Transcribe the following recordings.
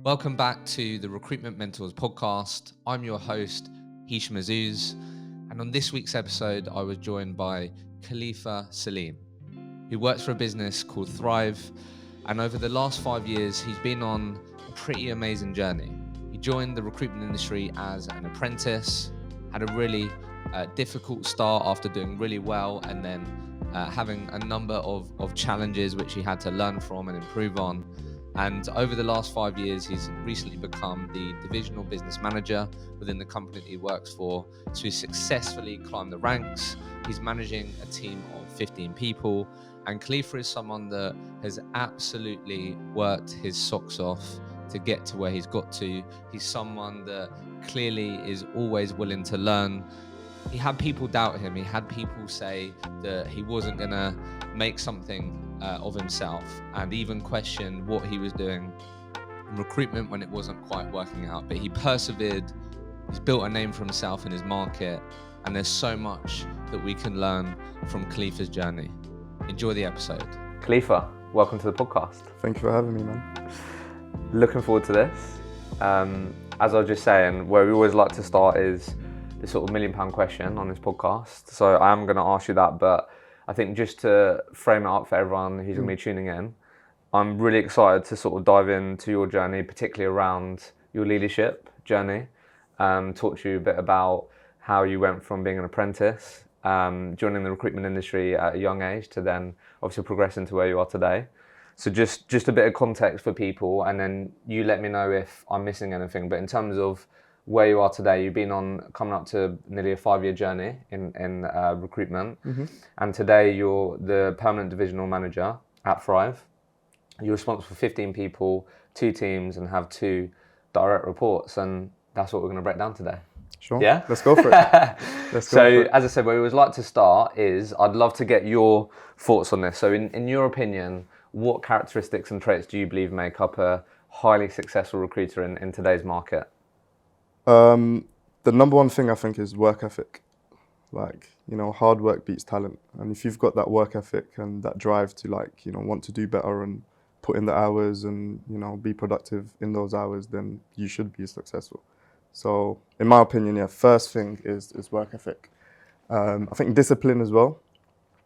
Welcome back to the Recruitment Mentors podcast. I'm your host, Hisham Azuz, and on this week's episode, I was joined by Khalifa Salim, who works for a business called Thrive, and over the last 5 years, he's been on a pretty amazing journey. He joined the recruitment industry as an apprentice, had a really difficult start after doing really well, and then having a number of challenges which he had to learn from and improve on. And over the last 5 years, he's recently become the divisional business manager within the company that he works for. So he's successfully climbed the ranks. He's managing a team of 15 people. And Khalifa is someone that has absolutely worked his socks off to get to where he's got to. He's someone that clearly is always willing to learn. He had people doubt him. He had people say that he wasn't going to make something of himself, and even question what he was doing in recruitment when it wasn't quite working out. But he persevered. He's built a name for himself in his market, and there's so much that we can learn from Khalifa's journey. Enjoy the episode. Khalifa, welcome to the podcast. Thank you for having me, man. Looking forward to this. As I was just saying, where we always like to start is the sort of £1 million question on this podcast. So I am going to ask you that, but I think just to frame it up for everyone who's going to be tuning in, I'm really excited to sort of dive into your journey, particularly around your leadership journey. Talk to you a bit about how you went from being an apprentice, joining the recruitment industry at a young age, to then obviously progressing to where you are today. So just a bit of context for people, and then you let me know if I'm missing anything. But in terms of where you are today, you've been coming up to nearly a 5-year journey in recruitment. Mm-hmm. And today you're the permanent divisional manager at Thrive. You're responsible for 15 people, 2 teams, and have 2 direct reports. And that's what we're going to break down today. Sure. Yeah? Let's go for it. So, as I said, where we always like to start is I'd love to get your thoughts on this. So in your opinion, what characteristics and traits do you believe make up a highly successful recruiter in today's market? The number one thing I think is work ethic. Hard work beats talent. And if you've got that work ethic and that drive to want to do better and put in the hours and, be productive in those hours, then you should be successful. So in my opinion, first thing is work ethic. I think discipline as well.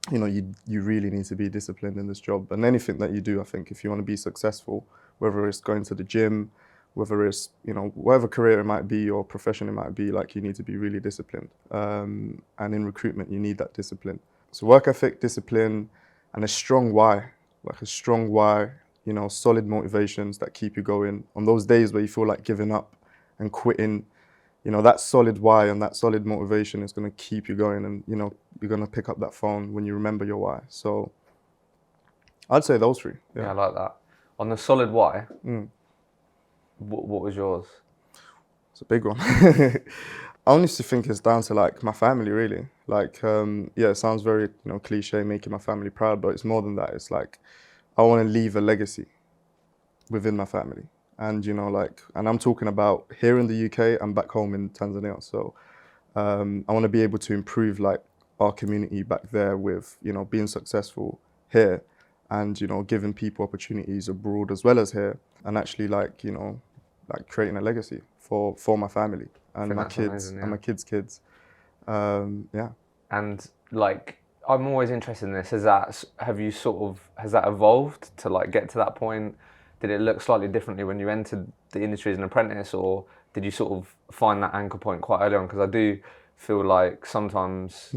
You really need to be disciplined in this job. And anything that you do, I think if you want to be successful, whether it's going to the gym, whether it's, whatever career it might be or profession it might be, you need to be really disciplined. And in recruitment, you need that discipline. So work ethic, discipline, and a strong why, solid motivations that keep you going. On those days where you feel like giving up and quitting, that solid why and that solid motivation is going to keep you going, and, you're going to pick up that phone when you remember your why. So I'd say those 3. Yeah, I like that. On the solid why, what was yours? It's a big one. I honestly think it's down to my family, really. It sounds very cliche, making my family proud, but it's more than that. It's I want to leave a legacy within my family, and and I'm talking about here in the UK and back home in Tanzania. So I want to be able to improve our community back there with being successful here, and giving people opportunities abroad as well as here, and actually creating a legacy for my family and my kids, amazing, and my kids' kids. And I'm always interested in this. Has that evolved to get to that point? Did it look slightly differently when you entered the industry as an apprentice, or did you sort of find that anchor point quite early on? Because I do feel like sometimes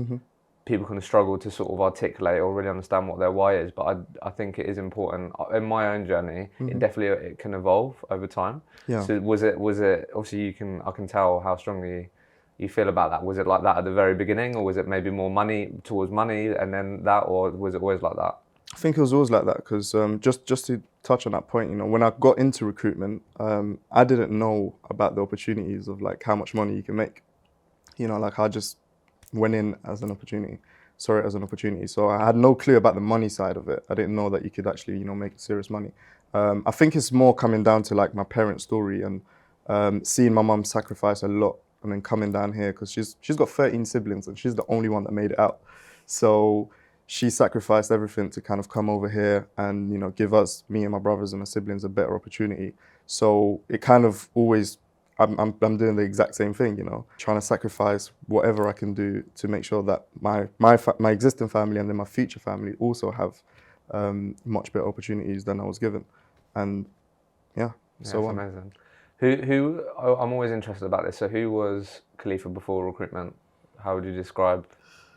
people can struggle to sort of articulate or really understand what their why is, but I think it is important. In my own journey, it can evolve over time. Yeah. So was it obviously I can tell how strongly you feel about that. Was it like that at the very beginning, or was it maybe more towards money and then that, or was it always like that? I think it was always like that, because just to touch on that point, when I got into recruitment, I didn't know about the opportunities of how much money you can make. I just went in as an opportunity. So I had no clue about the money side of it. I didn't know that you could actually, make serious money. I think it's more coming down to my parents' story and seeing my mum sacrifice a lot and then coming down here, because she's got 13 siblings and she's the only one that made it out. So she sacrificed everything to kind of come over here and, give us, me and my brothers and my siblings, a better opportunity. So it kind of always, I'm doing the exact same thing, you know, trying to sacrifice whatever I can do to make sure that my existing family and then my future family also have much better opportunities than I was given. And yeah, so That's amazing. Who I'm always interested about this. So who was Khalifa before recruitment? How would you describe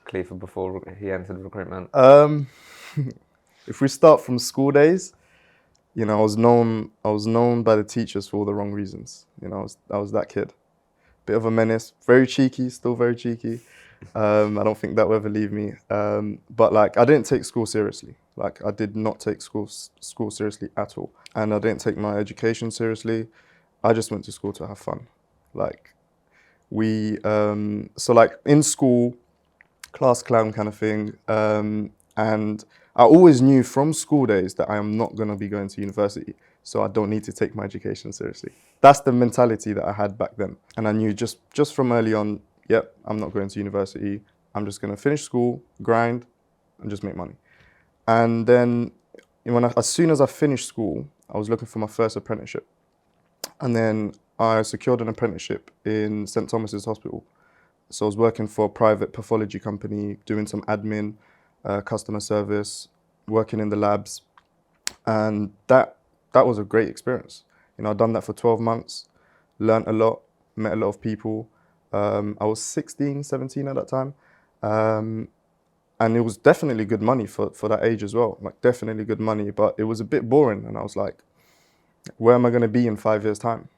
Khalifa before he entered recruitment? If we start from school days, you know, I was known by the teachers for all the wrong reasons. You know, I was that kid. Bit of a menace, very cheeky, still very cheeky. I don't think that will ever leave me. But like, I didn't take school seriously. Like, I did not take school seriously at all. And I didn't take my education seriously. I just went to school to have fun. Like, so like in school, class clown kind of thing. And I always knew from school days that I am not going to be going to university, so I don't need to take my education seriously. That's the mentality that I had back then. And I knew just from early on, yep, I'm not going to university. I'm just going to finish school, grind, and just make money. And then as soon as I finished school, I was looking for my first apprenticeship. And then I secured an apprenticeship in St. Thomas's Hospital. So I was working for a private pathology company, doing some admin, customer service, working in the labs, and that was a great experience. You know, I'd done that for 12 months, learned a lot, met a lot of people. I was 16, 17 at that time, and it was definitely good money for that age as well, like definitely good money, but it was a bit boring, and I was like, where am I going to be in 5 years' time?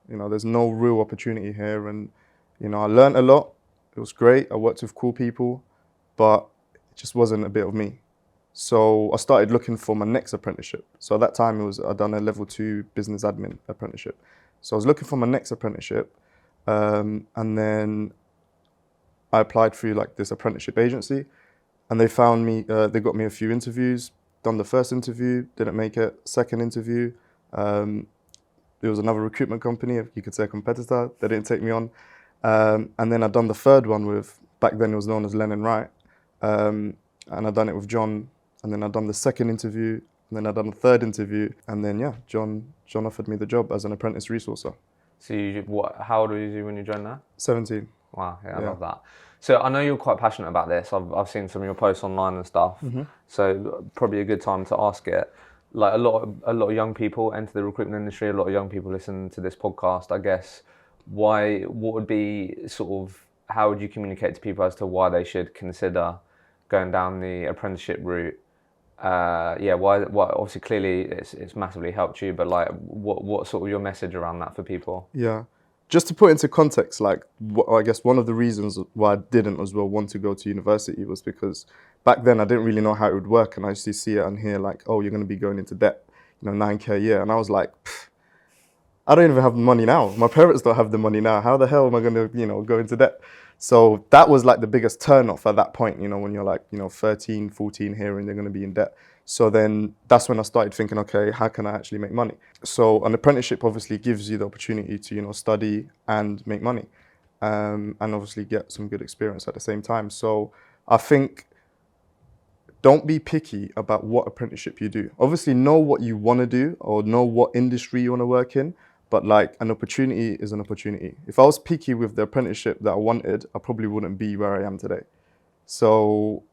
You know, there's no real opportunity here, and, you know, I learned a lot. It was great. I worked with cool people, but it just wasn't a bit of me. So I started looking for my next apprenticeship. So at that time, I'd done a level 2 business admin apprenticeship. So I was looking for my next apprenticeship, and then I applied through like this apprenticeship agency, and they found me. They got me a few interviews. Done the first interview, didn't make it. Second interview, there was another recruitment company, you could say a competitor. They didn't take me on. And then I'd done the third one with, back then it was known as Lennon Wright. And I'd done it with John. And then I'd done the second interview. And then I'd done the third interview. And then, yeah, John offered me the job as an apprentice resourcer. So how old were you when you joined that? 17. Wow, yeah, I love that. So I know you're quite passionate about this. I've seen some of your posts online and stuff. Mm-hmm. So probably a good time to ask it. Like a lot of young people enter the recruitment industry. A lot of young people listen to this podcast. I guess what would be how would you communicate to people as to why they should consider going down the apprenticeship route? Why obviously clearly it's massively helped you, but like what sort of your message around that for people? Yeah, just to put into context, like I guess one of the reasons why I didn't as well want to go to university was because back then I didn't really know how it would work, and I used to see it and hear like, oh, you're going to be going into debt, 9K a year, and I was like, I don't even have the money now. My parents don't have the money now. How the hell am I going to, go into debt? So that was like the biggest turn-off at that point, when you're like, 13, 14 here and they're going to be in debt. So then that's when I started thinking, okay, how can I actually make money? So an apprenticeship obviously gives you the opportunity to, study and make money, and obviously get some good experience at the same time. So I think don't be picky about what apprenticeship you do. Obviously know what you want to do or know what industry you want to work in. But like an opportunity is an opportunity. If I was picky with the apprenticeship that I wanted, I probably wouldn't be where I am today. So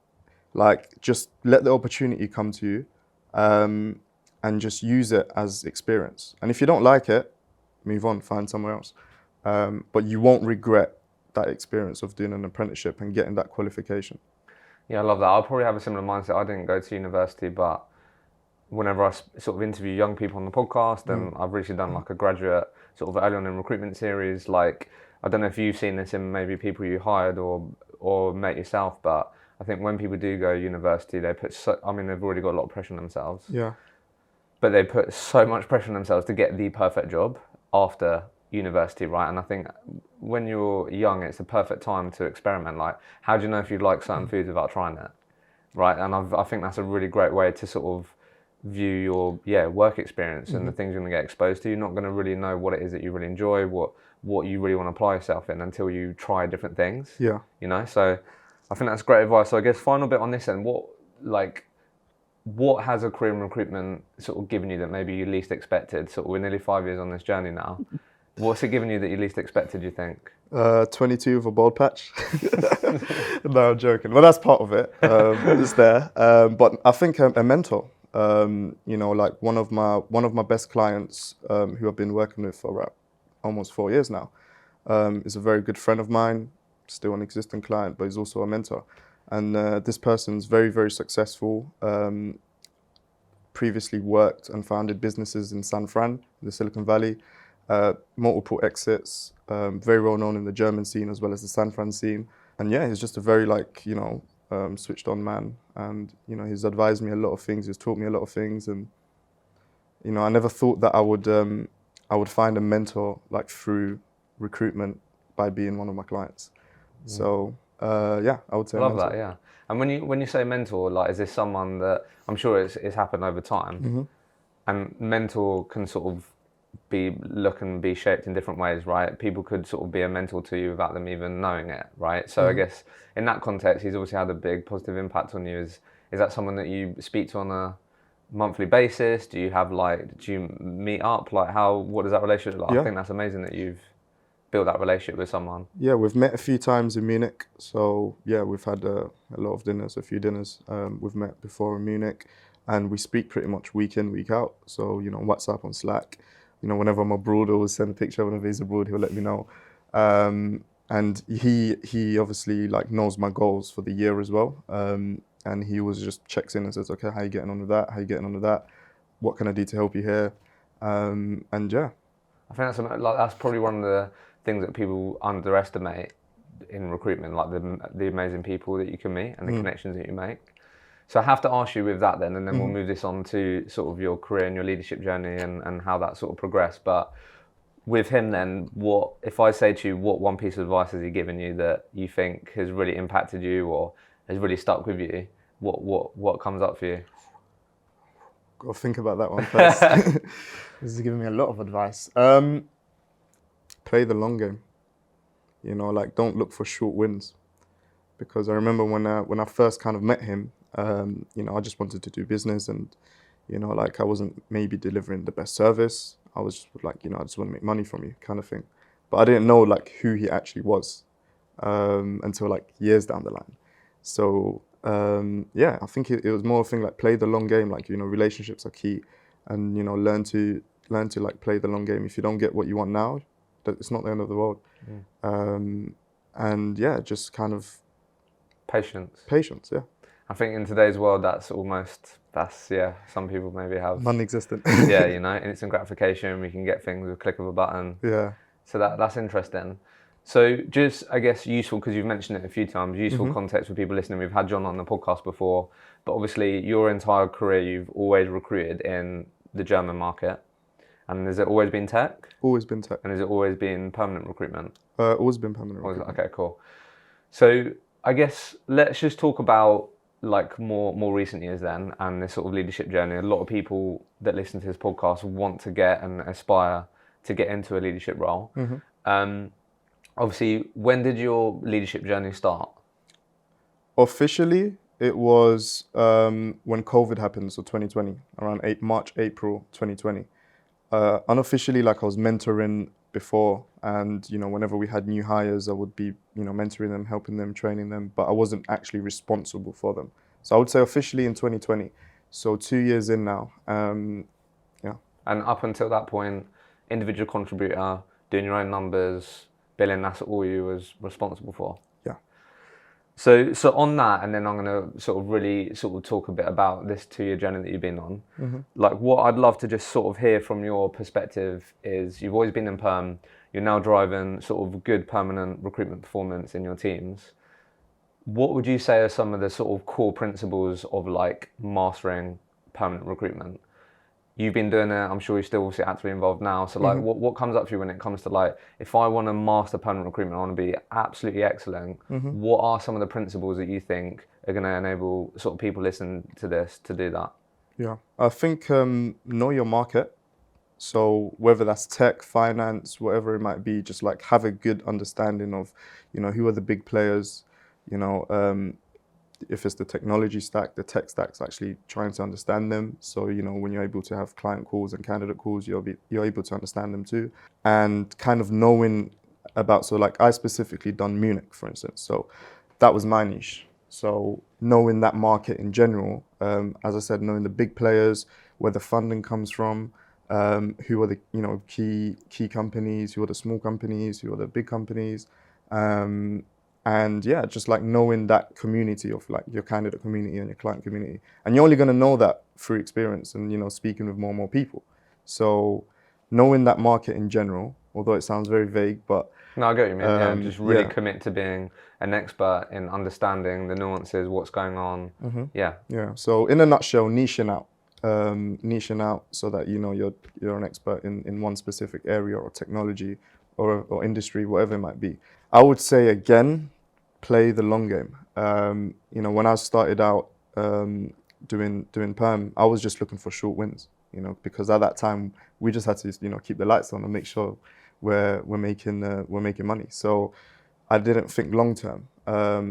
like just let the opportunity come to you, and just use it as experience. And if you don't like it, move on, find somewhere else. But you won't regret that experience of doing an apprenticeship and getting that qualification. Yeah, I love that. I'll probably have a similar mindset. I didn't go to university, but whenever I sort of interview young people on the podcast, and I've recently done like a graduate sort of early on in recruitment series, like, I don't know if you've seen this in maybe people you hired or met yourself, but I think when people do go to university, they put they've already got a lot of pressure on themselves. Yeah. But they put so much pressure on themselves to get the perfect job after university, right? And I think when you're young, it's the perfect time to experiment. Like, how do you know if you like certain foods without trying it, right? And I think that's a really great way to sort of view your work experience and the things you're going to get exposed to. You're not going to really know what it is that you really enjoy, what you really want to apply yourself in until you try different things. Yeah. So I think that's great advice. So I guess final bit on this end, what has a career in recruitment sort of given you that maybe you least expected? Sort of we're nearly 5 years on this journey now. What's it given you that you least expected, you think? 22 with a bald patch. No, I'm joking. Well, that's part of it. It's there. But I think a mentor. Like one of my best clients, who I've been working with for about almost 4 years now, is a very good friend of mine, still an existing client, but he's also a mentor. And this person's very, very successful. Previously worked and founded businesses in San Fran, in the Silicon Valley. Multiple exits, very well known in the German scene as well as the San Fran scene. And yeah, he's just a very switched on man. And, he's advised me a lot of things, he's taught me a lot of things. And, I never thought that I would find a mentor like through recruitment by being one of my clients. Mm. So I would say I love mentor. that, yeah. And when you say mentor, like, is this someone that, I'm sure it's happened over time, mm-hmm. and mentor can sort of be shaped in different ways, right? People could sort of be a mentor to you without them even knowing it, right? So I guess in that context, he's obviously had a big positive impact on you. Is that someone that you speak to on a monthly basis? Do you meet up? What does that relationship look like? Yeah. I think that's amazing that you've built that relationship with someone. Yeah, we've met a few times in Munich. So yeah, we've had a lot of dinners, a few dinners. We've met before in Munich, and we speak pretty much week in, week out. So, WhatsApp, on Slack. Whenever I'm abroad, I always send a picture. Whenever he's abroad, he'll let me know. And he obviously knows my goals for the year as well. And he always just checks in and says, okay, how you getting on with that? How you getting on with that? What can I do to help you here? And yeah. I think that's probably one of the things that people underestimate in recruitment, like the amazing people that you can meet and the connections that you make. So I have to ask you with that then, and then we'll move this on to sort of your career and your leadership journey and how that sort of progressed. But with him then, if I say to you, what one piece of advice has he given you that you think has really impacted you or has really stuck with you? What comes up for you? Got to think about that one first. This is giving me a lot of advice. Play the long game. Don't look for short wins. Because I remember when I first kind of met him, I just wanted to do business and, I wasn't maybe delivering the best service. I was just I just want to make money from you kind of thing. But I didn't know who he actually was until years down the line. So, I think it was more a thing play the long game, relationships are key and, learn to play the long game. If you don't get what you want now, it's not the end of the world. And yeah, just kind of patience, yeah. I think in today's world, some people maybe have non-existent. Yeah, instant gratification. We can get things with a click of a button. Yeah. So that's interesting. So just, I guess, useful, because you've mentioned it a few times, useful context for people listening. We've had John on the podcast before, but obviously your entire career, you've always recruited in the German market. And has it always been tech? Always been tech. And has it always been permanent recruitment? Always been permanent recruitment. Okay, cool. So I guess let's just talk about more recent years then and this sort of leadership journey. A lot of people that listen to this podcast want to get and aspire to get into a leadership role. Obviously, when did your leadership journey start? Officially, it was when COVID happened, so 2020, around March, April 2020. Unofficially, I was mentoring before, and whenever we had new hires, I would be mentoring them, helping them, training them, but I wasn't actually responsible for them. So I would say officially in 2020, so 2 years in now. Yeah. And up until that point, individual contributor, doing your own numbers, billing, that's all you was responsible for. Yeah. So on that, and then I'm going to sort of really talk a bit about this 2-year journey that you've been on. What I'd love to just sort of hear from your perspective is you've always been in perm, you're now driving sort of good permanent recruitment performance in your teams. What would you say are some of the sort of core principles of mastering permanent recruitment? You've been doing it, I'm sure you're still obviously actively involved now. So what comes up for you when it comes to if I want to master permanent recruitment, I want to be absolutely excellent. What are some of the principles that you think are going to enable sort of people listening to this to do that? Yeah, I think know your market. So whether that's tech, finance, whatever it might be, just have a good understanding of, who are the big players, if it's the technology stack, the tech stack's actually trying to understand them. So, you know, when you're able to have client calls and candidate calls, you're able to understand them too. And kind of knowing about, so like I specifically done Munich, for instance. So that was my niche. So knowing that market in general, as I said, knowing the big players, where the funding comes from, who are the, you know, key companies, who are the small companies, who are the big companies, and yeah, just like knowing that community of like your candidate community and your client community, and you're only going to know that through experience and, you know, speaking with more and more people. So knowing that market in general, although it sounds very vague, but no, I get what you mean. Yeah, just really yeah. commit to being an expert in understanding the nuances, what's going on. Yeah. Yeah. So in a nutshell, niching out so that, you know, you're an expert in one specific area or technology or industry, whatever it might be. I would say again, play the long game. You know, when I started out doing perm, I was just looking for short wins. You know, because at that time we just had to, you know, keep the lights on and make sure we're making money. So I didn't think long term.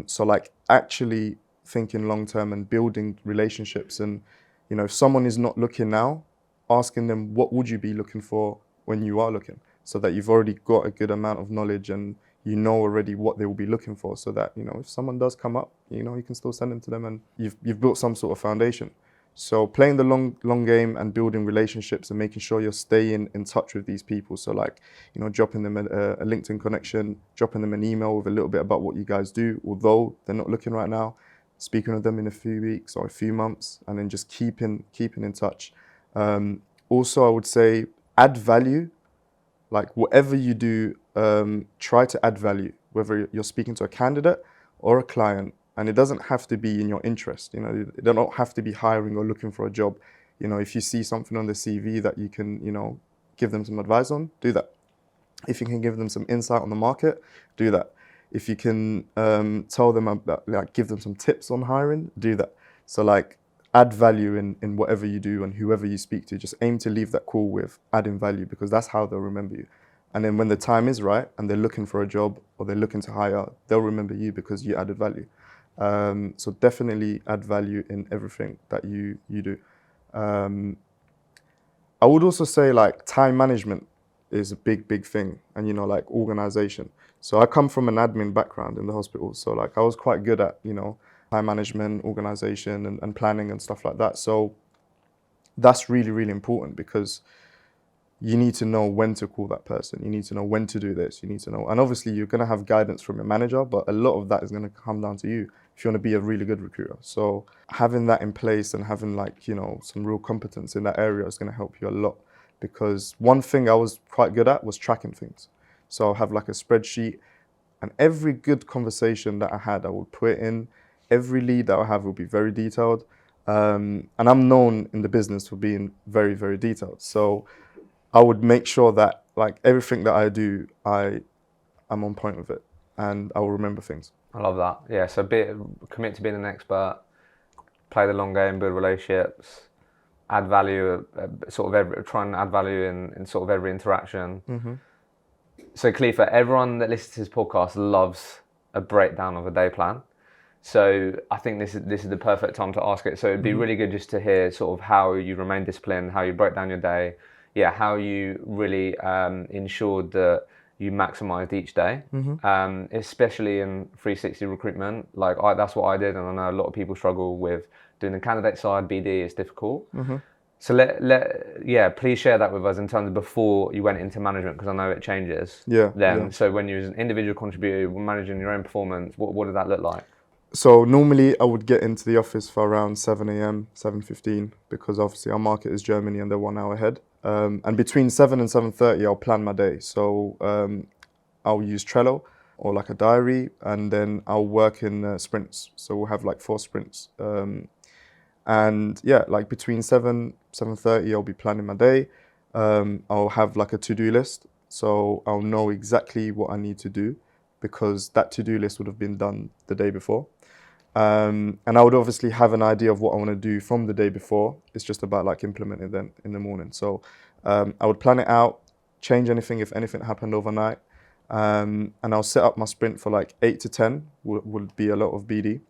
So like actually thinking long term and building relationships, and, you know, if someone is not looking now, asking them what would you be looking for when you are looking, so that you've already got a good amount of knowledge and you know already what they will be looking for, so that, you know, if someone does come up, you know, you can still send them to them and you've built some sort of foundation. So playing the long game and building relationships and making sure you're staying in touch with these people. So like, you know, dropping them a LinkedIn connection, dropping them an email with a little bit about what you guys do, although they're not looking right now, speaking with them in a few weeks or a few months, and then just keeping in touch. Also, I would say add value. Like whatever you do, try to add value, whether you're speaking to a candidate or a client. And it doesn't have to be in your interest. You know, they don't have to be hiring or looking for a job. You know, if you see something on the CV that you can, you know, give them some advice on, do that. If you can give them some insight on the market, do that. If you can tell them about, like, give them some tips on hiring, do that. So like, add value in whatever you do and whoever you speak to. Just aim to leave that call with adding value, because that's how they'll remember you. And then when the time is right and they're looking for a job or they're looking to hire, they'll remember you because you added value. So definitely add value in everything that you do. I would also say like time management is a big thing, and, you know, like organization. So I come from an admin background in the hospital, so like I was quite good at, you know, time management, organization and planning and stuff like that. So that's really important, because you need to know when to call that person. You need to know when to do this. You need to know, and obviously you're going to have guidance from your manager, but a lot of that is going to come down to you if you want to be a really good recruiter. So having that in place and having, like, you know, some real competence in that area is going to help you a lot, because one thing I was quite good at was tracking things. So I'll have like a spreadsheet, and every good conversation that I had, I would put it in. Every lead that I have will be very detailed. And I'm known in the business for being very detailed. So I would make sure that like everything that I do, I'm on point with it, and I will remember things. I love that. Yeah, so commit to being an expert, play the long game, build relationships, add value, try and add value in sort of every interaction. Mm-hmm. So Khalifa, everyone that listens to this podcast loves a breakdown of a day plan. So I think this is the perfect time to ask it. So it'd be really good just to hear sort of how you remain disciplined, how you break down your day, how you really ensured that you maximised each day, especially in 360 recruitment. Like that's what I did, and I know a lot of people struggle with doing the candidate side. BD is difficult. So please share that with us in terms of before you went into management, because I know it changes. So when you was an individual contributor, managing your own performance, what did that look like? So normally I would get into the office for around 7 a.m, 7:15, because obviously our market is Germany and they're 1 hour ahead. And between 7 and 7:30, I'll plan my day. So I'll use Trello or like a diary, and then I'll work in sprints. So we'll have like 4 sprints. And yeah, like between 7:30, I'll be planning my day. I'll have like a to-do list. So I'll know exactly what I need to do, because that to-do list would have been done the day before. And I would obviously have an idea of what I want to do from the day before. It's just about like implementing them in the morning. So I would plan it out, change anything if anything happened overnight. And I'll set up my sprint for like 8 to 10 would be a lot of BD.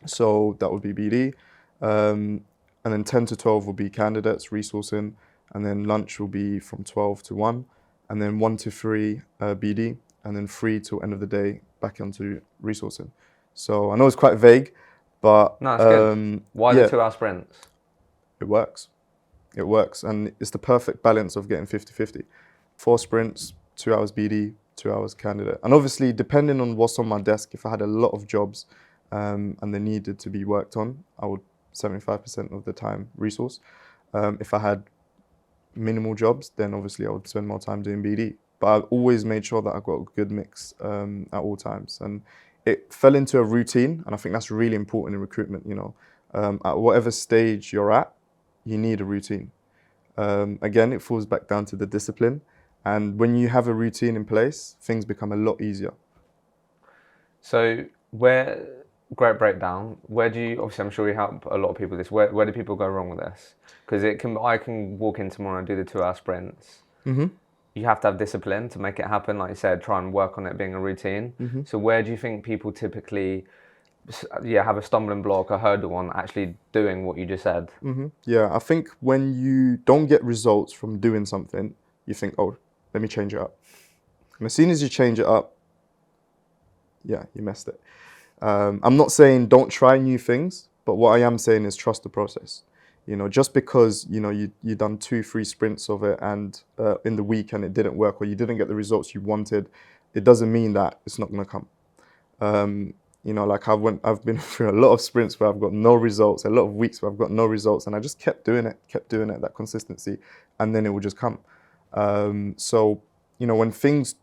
So that would be BD. And then 10 to 12 will be candidates, resourcing. And then lunch will be from 12 to 1. And then 1 to 3 BD. And then 3 till end of the day back onto resourcing. So I know it's quite vague, but No, it's good. Why the 2-hour sprints? It works. It works. And it's the perfect balance of getting 50-50. 4 sprints, 2 hours BD, 2 hours candidate. And obviously, depending on what's on my desk, if I had a lot of jobs and they needed to be worked on, I would 75% of the time resource. If I had minimal jobs, then obviously I would spend more time doing BD. But I always made sure that I got a good mix at all times. And it fell into a routine, and I think that's really important in recruitment. At whatever stage you're at, you need a routine. Again, it falls back down to the discipline. And when you have a routine in place, things become a lot easier. So great breakdown. Where do you, obviously I'm sure you help a lot of people with this, where do people go wrong with this? Because I can walk in tomorrow and do the 2-hour sprints. Mm-hmm. You have to have discipline to make it happen. Like you said, try and work on it being a routine. Mm-hmm. So where do you think people typically have a stumbling block, a hurdle on actually doing what you just said? Mm-hmm. Yeah, I think when you don't get results from doing something, you think, oh, let me change it up. And as soon as you change it up, yeah, you messed it. I'm not saying don't try new things, but what I am saying is trust the process. Just because, you done 2-3 sprints of it and in the week and it didn't work or you didn't get the results you wanted, it doesn't mean that it's not going to come. Like I've been through a lot of sprints where I've got no results, a lot of weeks where I've got no results, and I just kept doing it, that consistency, and then it will just come. So when things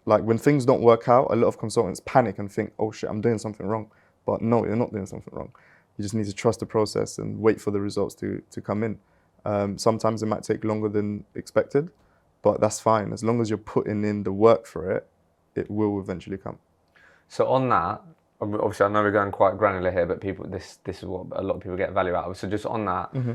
when things don't work out, a lot of consultants panic and think, oh shit, I'm doing something wrong. But no, you're not doing something wrong. You just need to trust the process and wait for the results to come in. Sometimes it might take longer than expected, but that's fine. As long as you're putting in the work for it, it will eventually come. So on that, obviously I know we're going quite granular here, but this is what a lot of people get value out of. So just on that, Mm-hmm.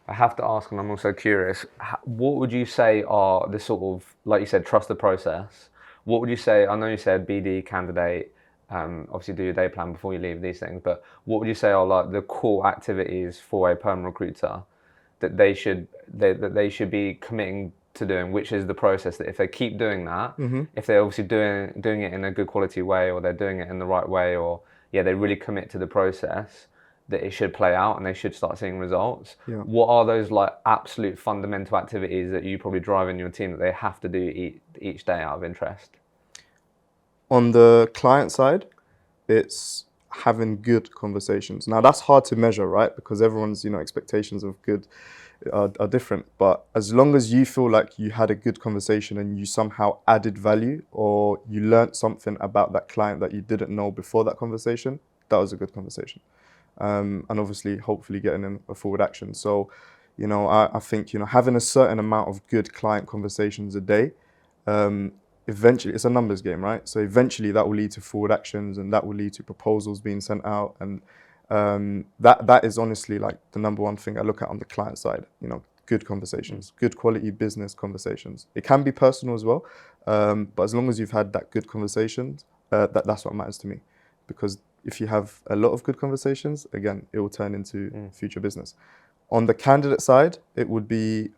I have to ask, and I'm also curious, what would you say are the sort of, like you said, trust the process? What would you say, I know you said BD, candidate, obviously do your day plan before you leave, these things, but what would you say are like the core activities for a perm recruiter that they should be committing to doing, which is the process that if they keep doing that, Mm-hmm. if they're obviously doing it in a good quality way, or they're doing it in the right way, or they really commit to the process, that it should play out and they should start seeing results. Yeah. What are those like absolute fundamental activities that you probably drive in your team that they have to do each day out of interest? On the client side, it's having good conversations. Now that's hard to measure, right? Because everyone's expectations of good are different. But as long as you feel like you had a good conversation and you somehow added value or you learned something about that client that you didn't know before that conversation, that was a good conversation. And obviously, hopefully getting in a forward action. So, I think, having a certain amount of good client conversations a day, eventually, it's a numbers game, right? So eventually that will lead to forward actions and that will lead to proposals being sent out. And that is honestly like the number one thing I look at on the client side, good conversations, good quality business conversations. It can be personal as well, but as long as you've had that good conversations, that's what matters to me. Because if you have a lot of good conversations, again, it will turn into future business. On the candidate side, it would be,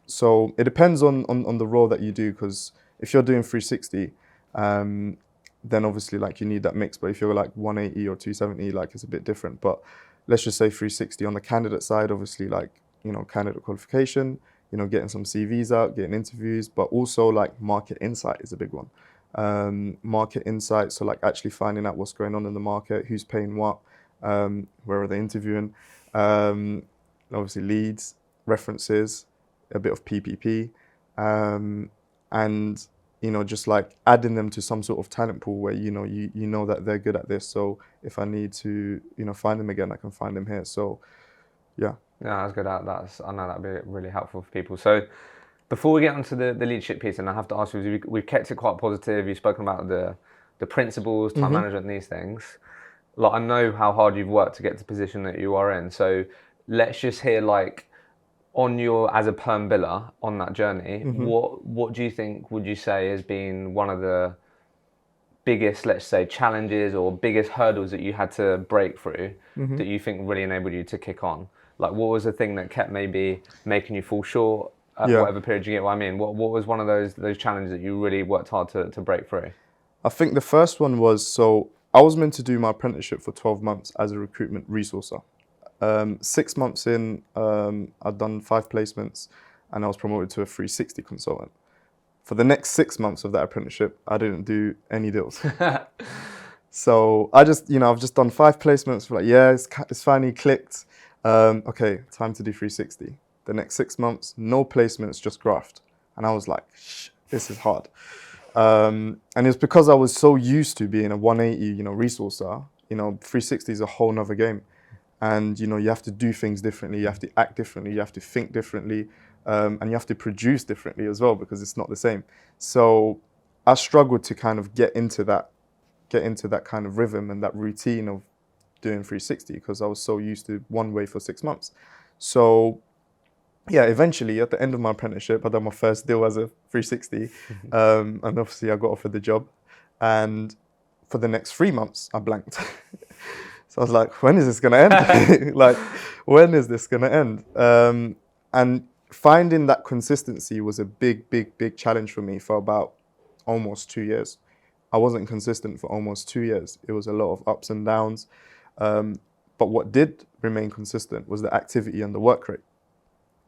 so it depends on the role that you do, because if you're doing 360, then obviously like you need that mix. But if you're like 180 or 270, like it's a bit different. But let's just say 360 on the candidate side, obviously like, candidate qualification, getting some CVs out, getting interviews, but also like market insight is a big one. Market insight, so like actually finding out what's going on in the market, who's paying what, where are they interviewing, obviously leads, references, a bit of PPP, and just like adding them to some sort of talent pool where you know that they're good at this. So if I need to find them again, I can find them here. So yeah. Yeah, that's good. I know that'd be really helpful for people. So before we get onto the leadership piece, and I have to ask you, we've kept it quite positive. You've spoken about the principles, time management, and these things. Like I know how hard you've worked to get to the position that you are in. So let's just hear like on your as a perm biller on that journey, what do you think would you say has been one of the biggest, let's say, challenges or biggest hurdles that you had to break through Mm-hmm. that you think really enabled you to kick on? Like, what was the thing that kept maybe making you fall short at Yeah. whatever period you get what I mean? What was one of those challenges that you really worked hard to break through? I think the first one was, so I was meant to do my apprenticeship for 12 months as a recruitment resourcer. 6 months in, I'd done 5 placements and I was promoted to a 360 consultant. For the next 6 months of that apprenticeship, I didn't do any deals. So I just, I've just done 5 placements. Like, yeah, it's finally clicked. Okay, time to do 360. The next 6 months, no placements, just graft. And I was like, this is hard. And it's because I was so used to being a 180, resourcer. 360 is a whole nother game. And, you have to do things differently. You have to act differently. You have to think differently. And you have to produce differently as well, because it's not the same. So I struggled to kind of get into that kind of rhythm and that routine of doing 360, because I was so used to one way for 6 months. So yeah, eventually at the end of my apprenticeship, I done my first deal as a 360. And obviously I got offered the job. And for the next 3 months, I blanked. So I was like, when is this going to end? Like, when is this going to end? And finding that consistency was a big, big, big challenge for me for about almost 2 years. I wasn't consistent for almost 2 years. It was a lot of ups and downs. But what did remain consistent was the activity and the work rate.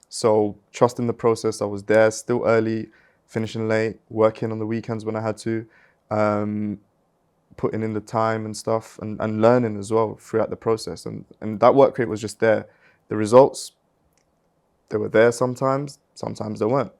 So trusting the process, I was there still early, finishing late, working on the weekends when I had to, putting in the time and stuff, and learning as well throughout the process. And that work rate was just there. The results, they were there sometimes they weren't.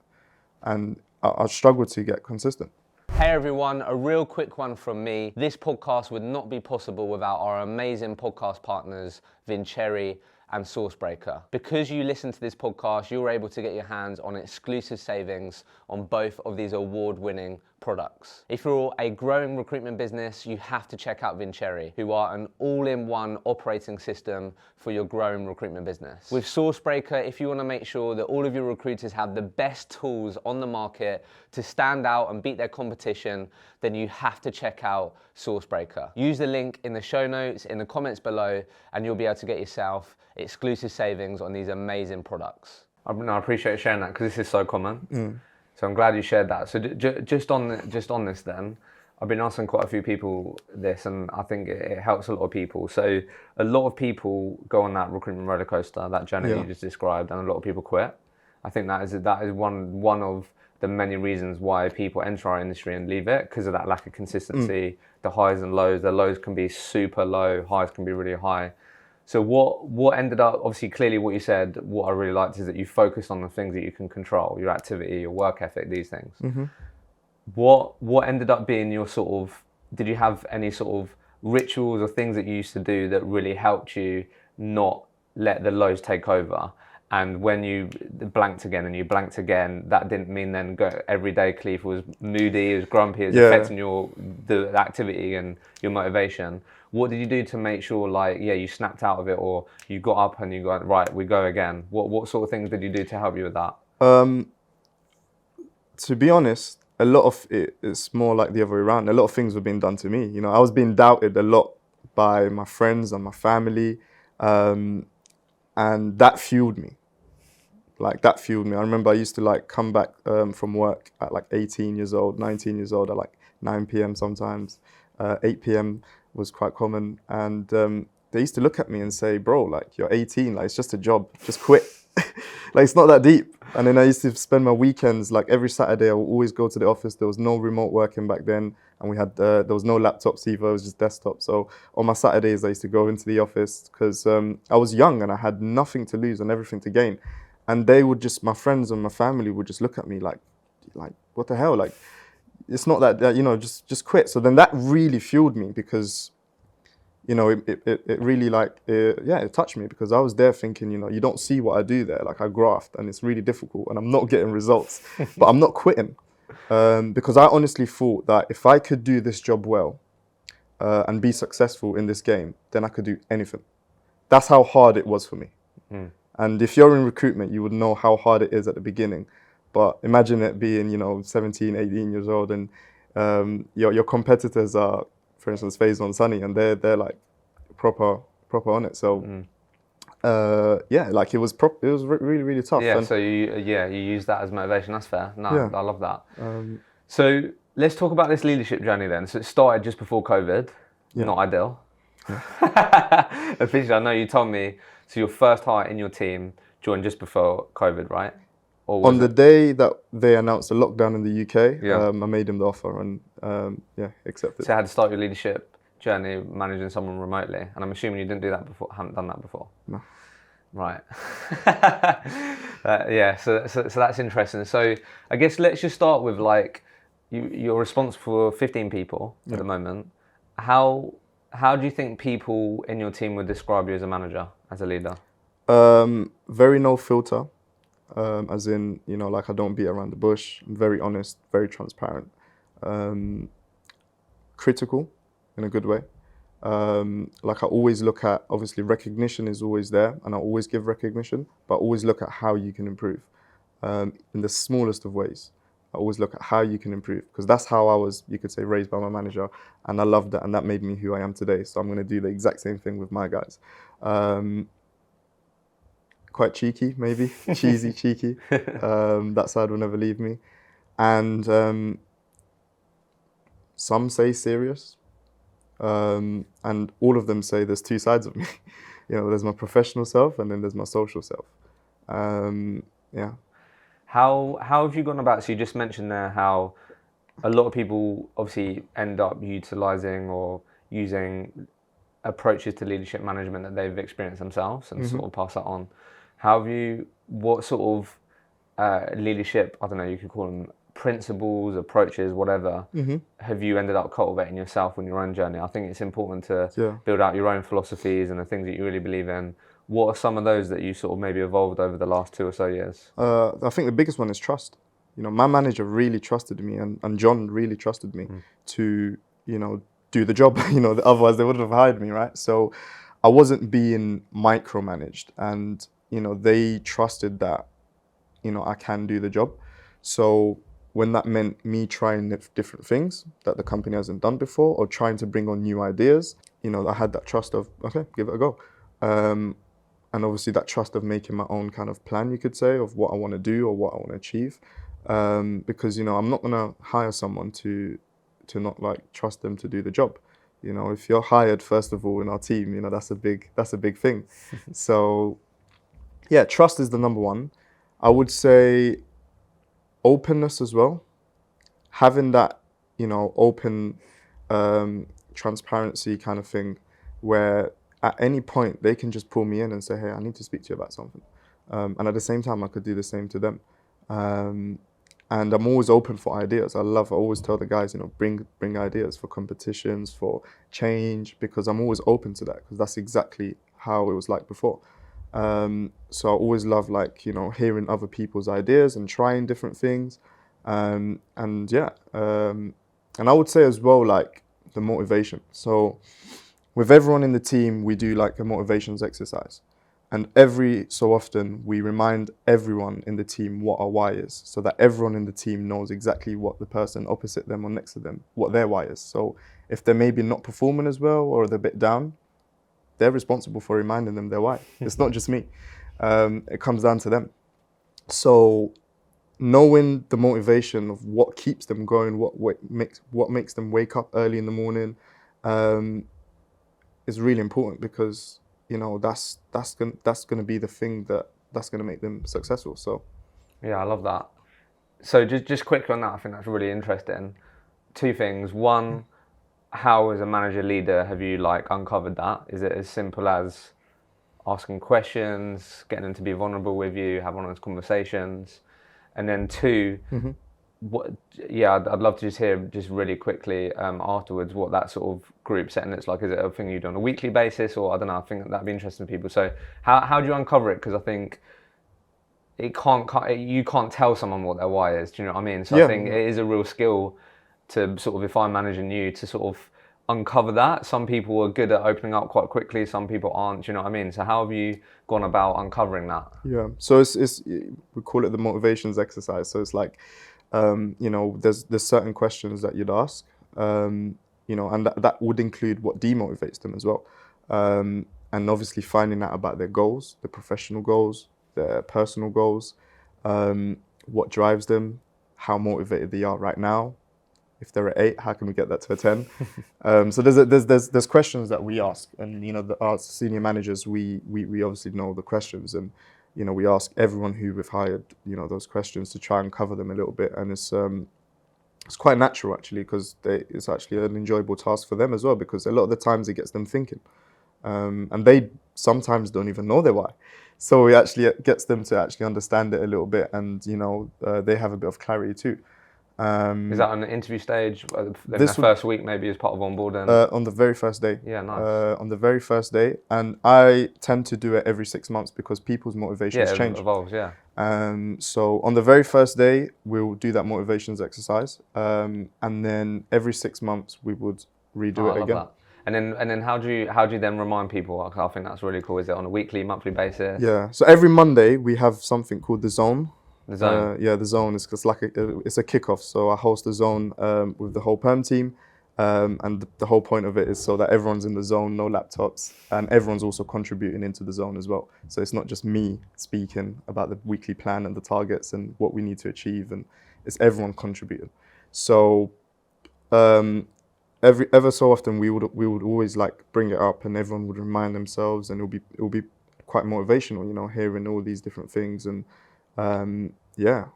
And I struggled to get consistent. Hey everyone, a real quick one from me. This podcast would not be possible without our amazing podcast partners, Vincere and Sourcebreaker. Because you listen to this podcast, you're able to get your hands on exclusive savings on both of these award-winning products. If you're a growing recruitment business, you have to check out Vincere, who are an all-in-one operating system for your growing recruitment business. With Sourcebreaker, if you want to make sure that all of your recruiters have the best tools on the market to stand out and beat their competition, then you have to check out Sourcebreaker. Use the link in the show notes, in the comments below, and you'll be able to get yourself exclusive savings on these amazing products. I appreciate you sharing that, because this is so common. So I'm glad you shared that. So just on this then, I've been asking quite a few people this, and I think it helps a lot of people. So a lot of people go on that recruitment roller coaster, that journey you just described, and a lot of people quit. I think that is one of the many reasons why people enter our industry and leave it, because of that lack of consistency, the highs and lows. The lows can be super low, highs can be really high. So what ended up, obviously clearly what you said, what I really liked is that you focused on the things that you can control, your activity, your work ethic, these things. What ended up being your sort of, did you have any sort of rituals or things that you used to do that really helped you not let the lows take over? And when you blanked again and you blanked again, that didn't mean then every day Khalifa was moody, it was grumpy, it was affecting the activity and your motivation. What did you do to make sure, like, you snapped out of it, or you got up and you got, right, we go again? What sort of things did you do to help you with that? To be honest, a lot of it's more like the other way around. A lot of things were being done to me. I was being doubted a lot by my friends and my family, and that fueled me. I remember I used to come back from work at 18 years old, 19 years old, at 9 p.m. sometimes, 8 p.m. was quite common. And they used to look at me and say, bro, you're 18, it's just a job, just quit. It's not that deep. And then I used to spend my weekends, every Saturday, I would always go to the office. There was no remote working back then. And we had, there was no laptops either, it was just desktop. So on my Saturdays, I used to go into the office because I was young and I had nothing to lose and everything to gain. And they would my friends and my family would just look at me like, what the hell? It's not that, just quit. So then that really fueled me, because, it really it touched me, because I was there thinking, you don't see what I do there. I graft and it's really difficult and I'm not getting results, but I'm not quitting. Because I honestly thought that if I could do this job well and be successful in this game, then I could do anything. That's how hard it was for me. And if you're in recruitment, you would know how hard it is at the beginning. But imagine it being, 17, 18 years old and Your competitors are, for instance, Faisal and Sunny, and they're like proper on it. So yeah, like it was really really tough. Yeah, And so you use that as motivation. That's fair. No, Yeah. I love that. So let's talk about this leadership journey then. So it started just before COVID. Yeah. Not ideal. Officially, I know you told me. So your first hire in your team joined just before COVID, right? Or was on the day that they announced the lockdown in the UK, Yeah. I made him the offer and yeah, accepted. So you had to start your leadership journey managing someone remotely, and I'm assuming you didn't do that before. Haven't done that before. No. Right. Yeah. So that's interesting. So I guess let's just start with like you're responsible for 15 people at the moment. How do you think people in your team would describe you as a manager, as a leader? Very no filter, as in, you know, like I don't beat around the bush. I'm very honest, very transparent, critical in a good way. Like I always look at, obviously recognition is always there and I always give recognition, but always look at how you can improve in the smallest of ways. I always look at how you can improve because that's how I was, you could say, raised by my manager, and I loved that, and that made me who I am today. So I'm going to do the exact same thing with my guys. Quite cheeky, maybe cheeky. That side will never leave me, and some say serious, and all of them say there's two sides of me. You know, there's my professional self, and then there's my social self. Yeah. How have you gone about? So you just mentioned there how a lot of people obviously end up utilising or using approaches to leadership management that they've experienced themselves and sort of pass that on. How have you? What sort of leadership? I don't know. You could call them principles, approaches, whatever. Have you ended up cultivating yourself on your own journey? I think it's important to build out your own philosophies and the things that you really believe in. What are some of those that you sort of maybe evolved over the last 2 or so years? I think the biggest one is trust. You know, my manager really trusted me, and John really trusted me to, you know, do the job. You know, otherwise they wouldn't have hired me, right? So I wasn't being micromanaged, and you know, they trusted that, you know, I can do the job. So when that meant me trying different things that the company hasn't done before, or trying to bring on new ideas, you know, I had that trust of, okay, give it a go. And obviously that trust of making my own kind of plan, you could say, of what I want to do or what I want to achieve. Because, you know, I'm not going to hire someone to not like trust them to do the job. You know, if you're hired, first of all, in our team, you know, that's a big thing. So yeah, trust is the number one. I would say openness as well. Having that, you know, open transparency kind of thing where at any point they can just pull me in and say, hey, I need to speak to you about something. And at the same time, I could do the same to them. And I'm always open for ideas. I always tell the guys, you know, bring ideas for competitions, for change, because I'm always open to that, because that's exactly how it was like before. So I always love, like, you know, hearing other people's ideas and trying different things. And yeah, and I would say as well, like, the motivation. So with everyone in the team, we do like a motivations exercise. And every so often, we remind everyone in the team what our why is, so that everyone in the team knows exactly what the person opposite them or next to them, what their why is. So if they're maybe not performing as well, or they're a bit down, they're responsible for reminding them their why. It's not just me. It comes down to them. So knowing the motivation of what keeps them going, what makes them wake up early in the morning, is really important, because, you know, that's going to be the thing that's going to make them successful. So yeah, I love that. So just quickly on that, I think that's really interesting. 2 things. One, how as a manager leader have you like uncovered that? Is it as simple as asking questions, getting them to be vulnerable with you, have honest conversations? And then 2, I'd love to just hear just really quickly afterwards what that sort of group setting looks like. Is it a thing you do on a weekly basis, or I don't know? I think that'd be interesting to people. So how do you uncover it? Because I think you can't tell someone what their why is. Do you know what I mean? So I think it is a real skill to sort of, if I'm managing you, to sort of uncover that. Some people are good at opening up quite quickly, some people aren't. Do you know what I mean? So how have you gone about uncovering that? yeah, so it's we call it the motivations exercise. So it's like, There's certain questions that you'd ask, and that would include what demotivates them as well. And obviously finding out about their goals, their professional goals, their personal goals, what drives them, how motivated they are right now. If they're at 8, how can we get that to a 10? So there's questions that we ask, and our senior managers, we obviously know the questions, and we ask everyone who we've hired, those questions to try and cover them a little bit, and it's quite natural actually, because it's actually an enjoyable task for them as well, because a lot of the times it gets them thinking, and they sometimes don't even know their why. So it gets them to actually understand it a little bit, and they have a bit of clarity too. Is that on the interview stage? The first week maybe as part of onboarding? On the very first day. Yeah, nice. On the very first day. And I tend to do it every 6 months because people's motivations change. Yeah, it evolves, yeah. So on the very first day, we'll do that motivations exercise. And then every 6 months, we would redo it again. That. And then how do you then remind people? I think that's really cool. Is it on a weekly, monthly basis? Yeah. So every Monday, we have something called the Zone. The Zone. The Zone is it's a kickoff. So I host the Zone with the whole perm team, and the whole point of it is so that everyone's in the zone, no laptops, and everyone's also contributing into the zone as well. So it's not just me speaking about the weekly plan and the targets and what we need to achieve, and it's everyone contributing. So ever so often we would always bring it up, and everyone would remind themselves, and it will be quite motivational, hearing all these different things. And the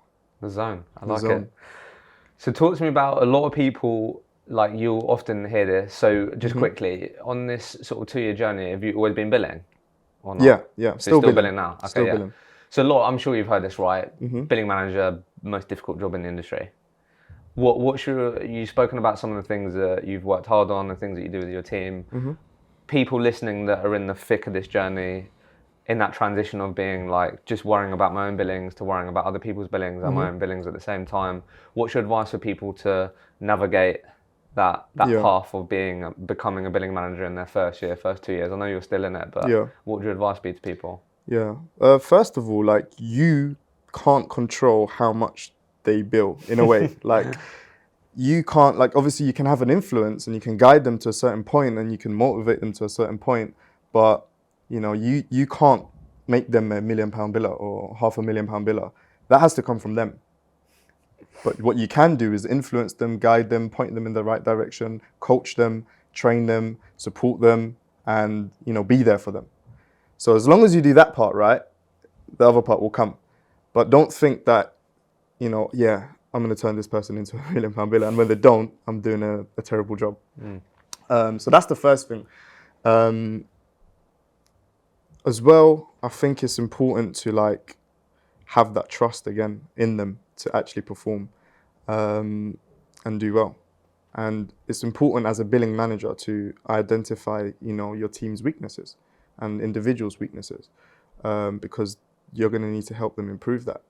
Zone. I like it. So talk to me about, a lot of people, you'll often hear this. So just quickly, on this sort of 2-year journey, have you always been billing or not? Yeah. So still billing now? Okay, still billing. So I'm sure you've heard this, right? Billing manager, most difficult job in the industry. You've spoken about some of the things that you've worked hard on, the things that you do with your team. People listening that are in the thick of this journey, in that transition of being just worrying about my own billings to worrying about other people's billings and my own billings at the same time. What's your advice for people to navigate that path of becoming a billing manager in their first 2 years? I know you're still in it, but what would your advice be to people? Yeah. First of all, you can't control how much they bill in a way. You can't, obviously you can have an influence and you can guide them to a certain point and you can motivate them to a certain point, but you can't make them £1 million biller or £500,000 biller. That has to come from them. But what you can do is influence them, guide them, point them in the right direction, coach them, train them, support them, and be there for them. So as long as you do that part right, the other part will come. But don't think that, I'm going to turn this person into £1 million biller, and when they don't, I'm doing a terrible job. So that's the first thing. As well, I think it's important to have that trust again in them to actually perform and do well. And it's important as a billing manager to identify, your team's weaknesses and individuals' weaknesses, because you're going to need to help them improve that.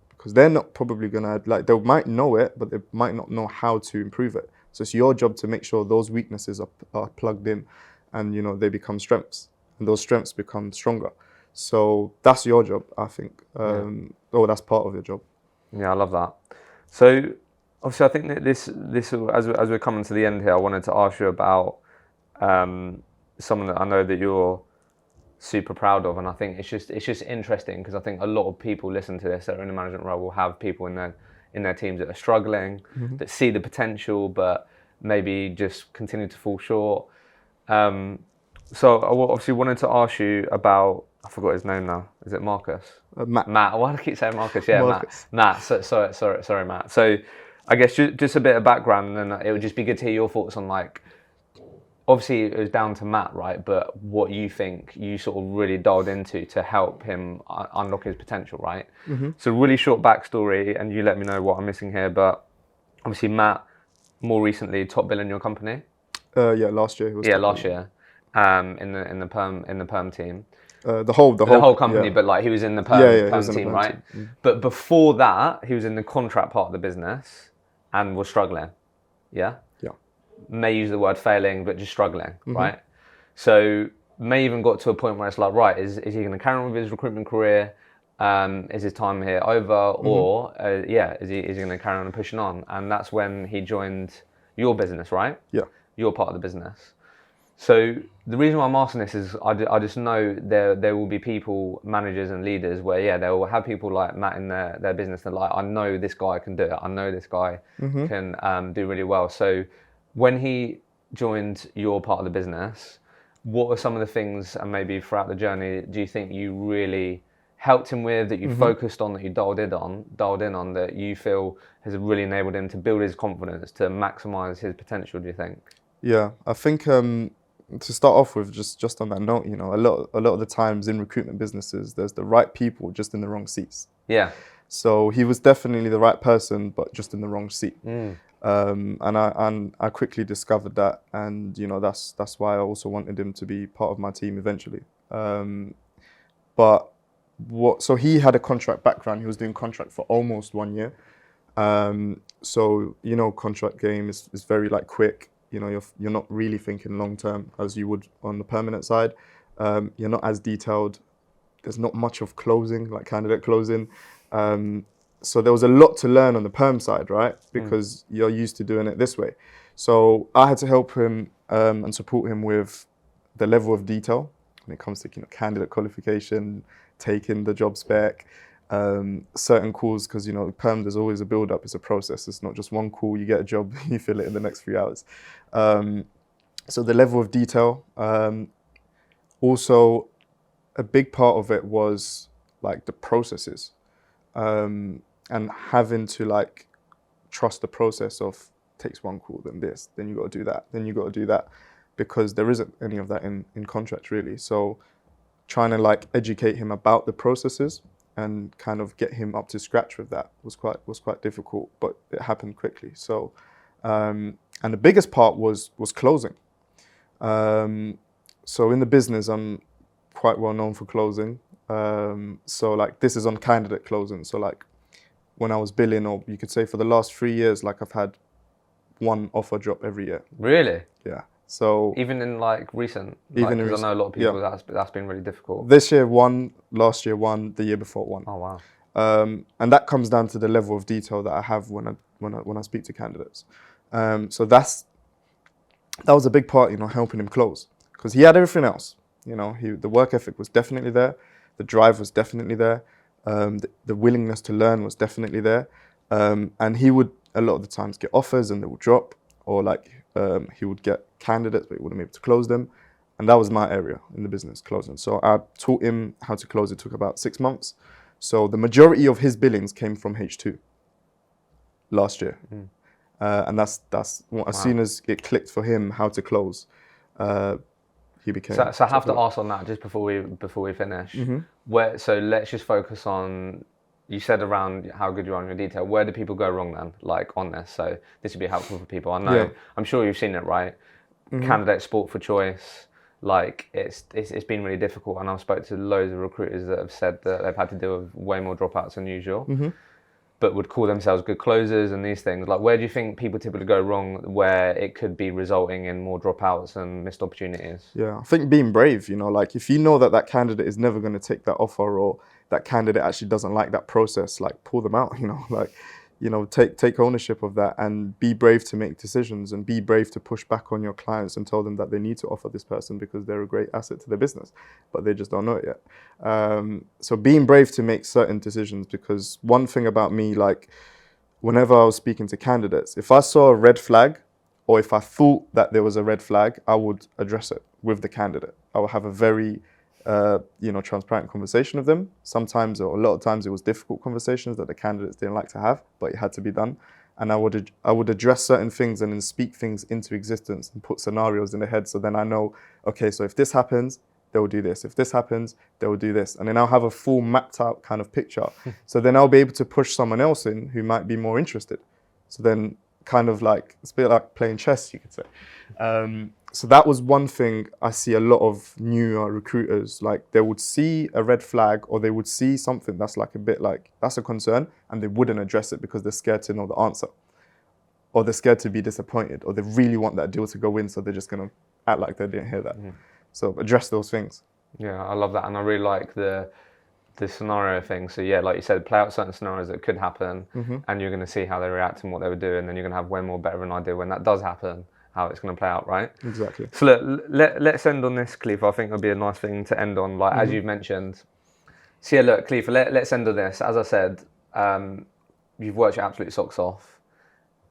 Because they're not probably going to, they might know it, but they might not know how to improve it. So it's your job to make sure those weaknesses are plugged in and, they become strengths. And those strengths become stronger. So that's your job, I think. That's part of your job. Yeah, I love that. So obviously, I think that this as we're coming to the end here, I wanted to ask you about someone that I know that you're super proud of, and I think it's just interesting because I think a lot of people listen to this that are in a management role will have people in their teams that are struggling, that see the potential, but maybe just continue to fall short. So I obviously wanted to ask you about, I forgot his name now. Is it Marcus? Matt. Why do I keep saying Marcus? Yeah, Marcus. Matt. Sorry, Matt. So I guess just a bit of background, and then it would just be good to hear your thoughts on obviously it was down to Matt, right? But what you think you sort of really dialed into to help him unlock his potential, right? So really short backstory, and you let me know what I'm missing here. But obviously Matt, more recently, top biller in your company. Last year. Last year. In the perm team. The whole company, but he was in the perm team, right? But before that, he was in the contract part of the business and was struggling. Yeah. May use the word failing, but just struggling, right? So May even got to a point where it's right, is he going to carry on with his recruitment career? Is his time here over, or is he going to carry on and pushing on? And that's when he joined your business, right? Yeah. Your part of the business. So the reason why I'm asking this is I just know there will be people, managers and leaders where they will have people like Matt in their business that like, I know this guy can do it. I know this guy can do really well. So when he joined your part of the business, what were some of the things, and maybe throughout the journey, do you think you really helped him with, that you focused on, that you dialed in on, that you feel has really enabled him to build his confidence, to maximize his potential, do you think? Yeah, I think to start off with, just on that note, a lot of the times in recruitment businesses, there's the right people just in the wrong seats. Yeah. So he was definitely the right person, but just in the wrong seat. And I quickly discovered that, and that's why I also wanted him to be part of my team eventually. So he had a contract background. He was doing contract for almost 1 year. So contract game is very like quick. You're not really thinking long term as you would on the permanent side. You're not as detailed. There's not much of closing, like candidate closing. So there was a lot to learn on the perm side, right? Because you're used to doing it this way. So I had to help him and support him with the level of detail when it comes to candidate qualification, taking the job spec, certain calls, because perm, there's always a build up. It's a process. It's not just one call, you get a job, you fill it in the next 3 hours. So the level of detail. Also, a big part of it was like the processes, and having to like trust the process of takes one call, then this, then you got to do that, then you got to do that, because there isn't any of that in contracts really. So trying to like educate him about the processes and kind of get him up to scratch with that was quite difficult, but it happened quickly. So and the biggest part was closing. So in the business, I'm quite well known for closing. So like this is on candidate closing. So like when I was billing, or you could say for the last 3 years, like I've had one offer drop every year. Really? Yeah. So even in like recent, even because I know a lot of people that's been really difficult. This year one, last year one, the year before one. Oh wow. And that comes down to the level of detail that I have when I speak to candidates. So that was a big part, helping him close, because he had everything else. The work ethic was definitely there, the drive was definitely there, the willingness to learn was definitely there, and he would a lot of the times get offers and they would drop, or like he would get candidates but he wouldn't be able to close them, and that was my area in the business, closing. So I taught him how to close. It took about 6 months. So the majority of his billings came from H2 last year. And that's what, as soon as it clicked for him how to close, he became. So I have to ask on that just before we finish. So let's just focus on. You said around how good you are on your detail. Where do people go wrong then, like on this? So this would be helpful for people. I know. I'm sure you've seen it, right? Candidate sport for choice. Like it's been really difficult, and I've spoke to loads of recruiters that have said that they've had to deal with way more dropouts than usual. But would call themselves good closers and these things. Like, where do you think people typically go wrong where it could be resulting in more dropouts and missed opportunities? Yeah, I think being brave, like if you know that candidate is never going to take that offer, or that candidate actually doesn't like that process, like pull them out, take ownership of that, and be brave to make decisions, and be brave to push back on your clients and tell them that they need to offer this person because they're a great asset to their business, but they just don't know it yet. So being brave to make certain decisions, because one thing about me, like whenever I was speaking to candidates, if I saw a red flag, or if I thought that there was a red flag, I would address it with the candidate. I would have a very transparent conversation with them. Sometimes, or a lot of times, it was difficult conversations that the candidates didn't like to have, but it had to be done. And I would address certain things and then speak things into existence and put scenarios in their head. So then I know, okay, so if this happens, they will do this. If this happens, they will do this. And then I'll have a full mapped out kind of picture. So then I'll be able to push someone else in who might be more interested. So then kind of like, it's a bit like playing chess, you could say. So that was one thing I see a lot of new recruiters, like they would see a red flag, or they would see something that's like a bit like, that's a concern, and they wouldn't address it because they're scared to know the answer, or they're scared to be disappointed, or they really want that deal to go in, so they're just going to act like they didn't hear that. So address those things. Yeah, I love that. And I really like the the scenario thing. So yeah, like you said, play out certain scenarios that could happen, and you're going to see how they react and what they would do, and then you're going to have way more better of an idea when that does happen, how it's going to play out, right? Exactly. So look, let's end on this, Khalifa. I think it'll be a nice thing to end on, like as you've mentioned. So yeah, look, Khalifa, let's end on this. As I said, you've worked your absolute socks off,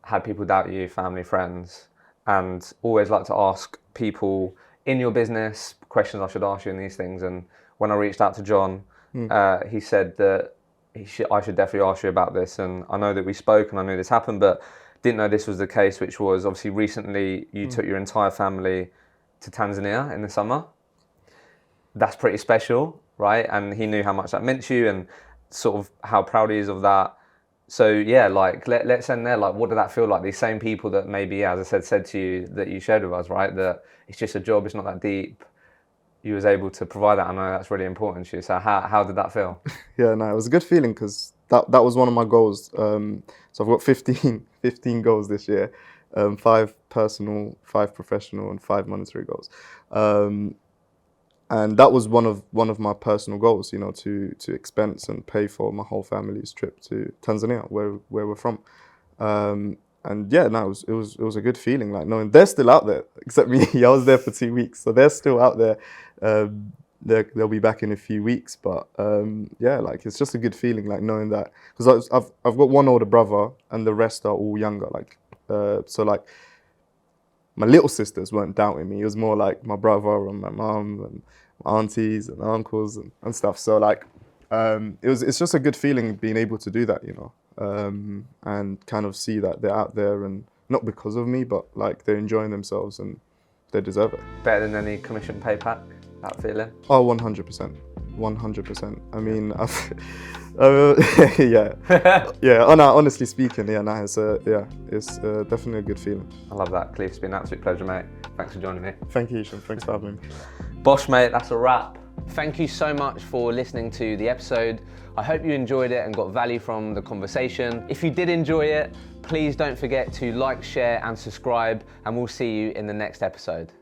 had people doubt you, family, friends, and always like to ask people in your business questions I should ask you in these things. And when I reached out to John, he said that I should definitely ask you about this. And I know that we spoke and I knew this happened, but didn't know this was the case, which was obviously recently you took your entire family to Tanzania in the summer. That's pretty special, right? And he knew how much that meant to you and sort of how proud he is of that. So yeah, like let's end there. Like, what did that feel like? These same people that maybe, as I said to you, that you shared with us, right? That it's just a job, it's not that deep. You was able to provide that. I know that's really important to you. So how did that feel? Yeah, no, it was a good feeling because that was one of my goals. So I've got 15 goals this year, 5 personal, 5 professional, and 5 monetary goals. And that was one of my personal goals, you know, to expense and pay for my whole family's trip to Tanzania, where we're from. And yeah, no, it was a good feeling, like knowing they're still out there, except me. I was there for 2 weeks, so they're still out there. They'll be back in a few weeks, but yeah, like it's just a good feeling, like knowing that, because I've got one older brother and the rest are all younger, like so like my little sisters weren't doubting me. It was more like my brother and my mum and my aunties and uncles and stuff. So like it's just a good feeling being able to do that, you know, and kind of see that they're out there, and not because of me, but like they're enjoying themselves and they deserve it. Better than any commission pay pack, that feeling? Oh, 100%. 100%. I mean, yeah. Honestly speaking, yeah, nah, it's definitely a good feeling. I love that, Khalifa. It's been an absolute pleasure, mate. Thanks for joining me. Thank you, Hisham. Thanks for having me. Bosh, mate, that's a wrap. Thank you so much for listening to the episode. I hope you enjoyed it and got value from the conversation. If you did enjoy it, please don't forget to like, share, and subscribe, and we'll see you in the next episode.